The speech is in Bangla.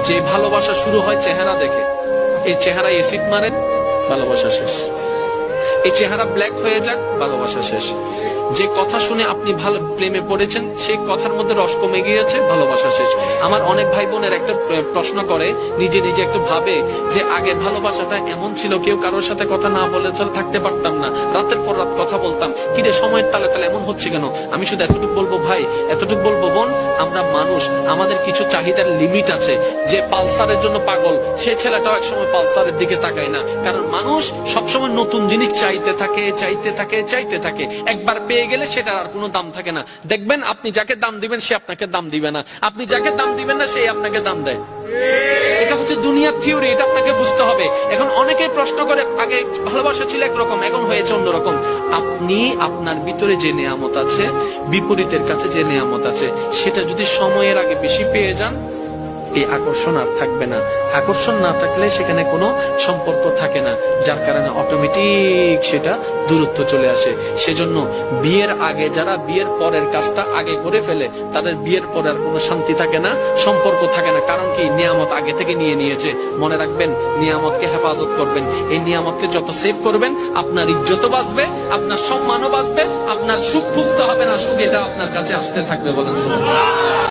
যে ভালোবাসা শুরু হয় চেহারা দেখে, এই চেহারা এসিড মারে, ভালোবাসা শেষ। এই চেহারা ব্ল্যাক হয়ে যাক, ভালোবাসা শেষ। যে কথা শুনে আপনি ভালো প্রেমে পড়েছেন, সেই কথার মধ্যে রস কমে গিয়েছে, ভালোবাসা শেষ। আমার অনেক ভাই বোনের একটা প্রশ্ন করে, নিজে নিজে একটু ভাবে যে আগে ভালোবাসাটা এমন ছিল, কেউ কারোর সাথে কথা না বলে থাকতে পারতাম না, রাতের পর রাত কথা বলতাম, কিরে সময়ের তালে তালে এমন হচ্ছে কেন? আমি শুধু এতটুকু বলবো ভাই, এতটুকু বলবো বোন, আমরা মানুষ, আমাদের কিছু চাহিদার লিমিট আছে। যে পালসারের জন্য পাগল, সে ছেলেটাও একসময় পালসারের দিকে তাকায় না, কারণ মানুষ সবসময় নতুন জিনিস চাইতে থাকে, চাইতে থাকে, চাইতে থাকে। একবার পেয়ে গেলে সেটার আর কোনো দাম থাকে না। দেখবেন আপনি যাকে দাম দিবেন সে আপনাকে দাম দিবে না, আপনি যাকে দাম দিবেন না সেই আপনাকে দাম দেয়। এটা হচ্ছে দুনিয়ার থিওরি, এটা আপনাকে বুঝতে হবে। এখন অনেকেই প্রশ্ন করে, আগে ভালোবাসা ছিল একরকম, এখন হয়েছে অন্যরকম। আপনি আপনার ভিতরে যে নিয়ামত আছে, বিপরীতের কাছে যে নিয়ামত আছে, সেটা যদি সময়ের আগে বেশি পেয়ে যান, এই আকর্ষণ আর থাকবে না। আকর্ষণ না থাকলে সেখানে কোনো সম্পর্ক থাকে না, যার কারণে অটোমেটিক সেটা দূরত্ব চলে আসে। সেজন্য বিয়ের আগে যারা বিয়ের পরের কাজটা আগে করে ফেলে, তাদের বিয়ের পরে আর কোনো শান্তি থাকে না, সম্পর্ক থাকে না। কারণ কি? নিয়ামত আগে থেকে নিয়ে নিয়েছে। মনে রাখবেন, নিয়ামতকে হেফাজত করবেন। এই নিয়ামতকে যত সেভ করবেন, আপনার ইজ্জতও বাঁচবে, আপনার সম্মানও বাঁচবে, আপনার সুখ খুঁজতে হবে না, সুখ এটা আপনার কাছে আসতে থাকবে। বলেন সুবহানাল্লাহ।